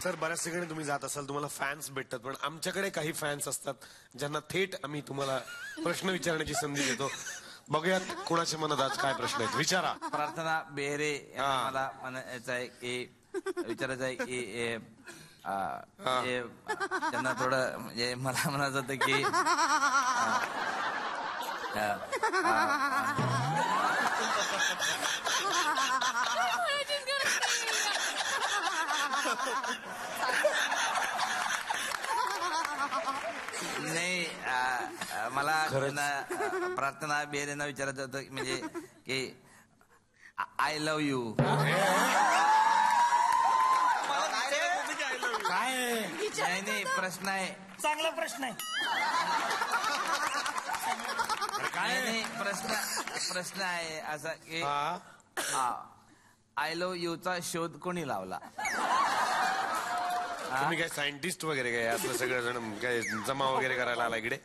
Sir बऱ्याच ठिकाणी तुम्ही जात असाल, तुम्हाला फॅन्स भेटतात, पण आमच्याकडे काही फॅन्स असतात ज्यांना थेट आम्ही तुम्हाला प्रश्न विचारण्याची संधी देतो. बघूयात कोणाच्या मनात आज काय प्रश्न आहेत, विचारा. प्रार्थना बेहरे मला म्हणायचं आहे की विचारायचं आहे की त्यांना थोडं म्हणजे मला म्हणायचं होतं की नाही मला प्रार्थना बेहरेंना विचारायचं होतं म्हणजे की आय लव्ह यू. काय नाही प्रश्न आहे, चांगला प्रश्न आहे. नाही प्रश्न आहे असा की आय लव्ह यूचा शोध कोणी लावला? तुम्ही काय सायंटिस्ट वगैरे काय असं सगळेजण काय जमा वगैरे करायला आला इकडे?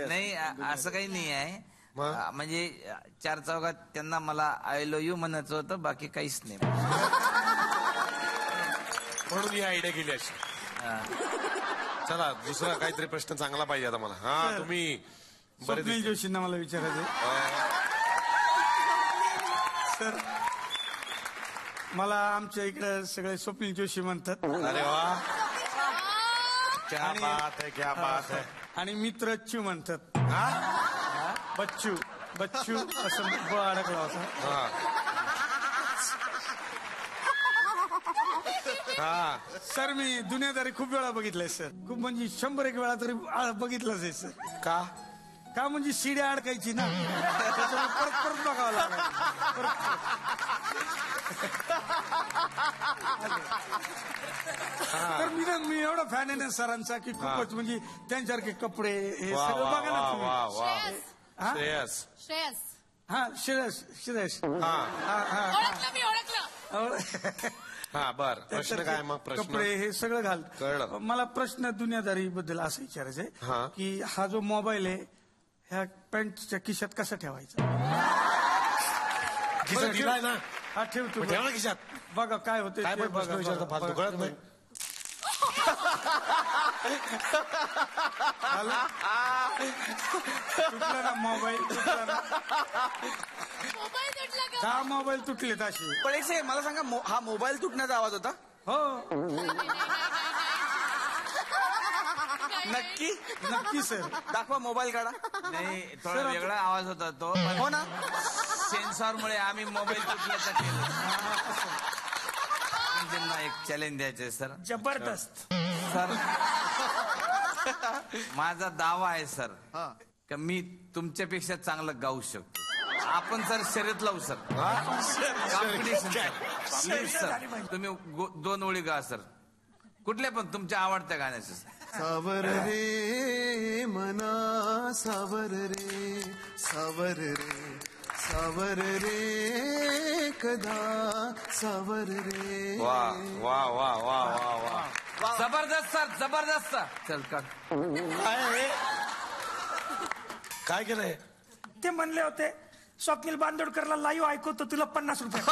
नाही असं काही नाही आहे. म्हणजे चार चौघात त्यांना मला आय लव्ह यू म्हणायचं होतं, बाकी काहीच नाही. म्हणून ही आयडिया केली अशी. चला दुसरा काहीतरी प्रश्न चांगला पाहिजे आता मला. हा तुम्ही स्वप्नील जोशींना मला विचारायचं सर. मला आमच्या इकडे सगळे स्वप्नील जोशी म्हणतात. अरे वा, क्या बात है, क्या बात है. आणि मित्र अच्चू म्हणतात. बच्चू बच्चू असं ब अडकला होता. सर मी दुनियादारी खूप वेळा बघितलंय सर, खूप म्हणजे 100 वेळा तरी बघितलंच आहे सर. का म्हणजे शिड्या अडकायची ना, परत परत बघावं लागायचं. तर मी एवढा फॅन आहे ना सरांचा की खूपच म्हणजे त्यांच्यासारखे कपडे हे सगळं बघा ना तुम्ही. श्रेयस. हा श्रेयस. हा बर, प्रश्न काय मग? प्रश्न कपडे हे सगळं घाल. कळलं. मला प्रश्न दुनियादारी बद्दल असं विचारायचंय की हा जो मोबाईल आहे ह्या पॅन्टच्या खिशात कसा ठेवायचा? खिशात दिलाय ना, हा ठेवतो. ठेवा खिशात. बघा काय होतं. काय पण प्रश्न विचारता फालतू, कळत नाही. तुटला ना मोबाईल, तुटला ना. का मोबाईल तुटलेत अशी? पण एक मला सांगा, हा मोबाईल तुटण्याचा आवाज होता? हो नक्की सर. दाखवा मोबाईल काढा. नाही थोडा वेगळा आवाज होता तो. हो ना, सेन्सॉरमुळे आम्ही मोबाईल तुटल्याचा केलं. त्यांना एक चॅलेंज द्यायचंय सर. जबरदस्त सर. माझा दावा आहे सर का मी तुमच्यापेक्षा चांगलं गाऊ शकतो. आपण सर शर्यत लावू सर, कॉम्पिटिशन प्लीज सर. तुम्ही 2 ओळी गा सर, कुठल्या पण तुमच्या आवडत्या गाण्याचं. सावर रे मना सावर रे, सावर रे सावर रे कदा सावर रे. वा वा वा वा वा वा, जबरदस्त सर, जबरदस्त. चल काढ. काय केलंय? ते म्हणले होते स्वप्नील बांदोडकरला लाईव्ह ऐकवतो तुला 50 रुपये.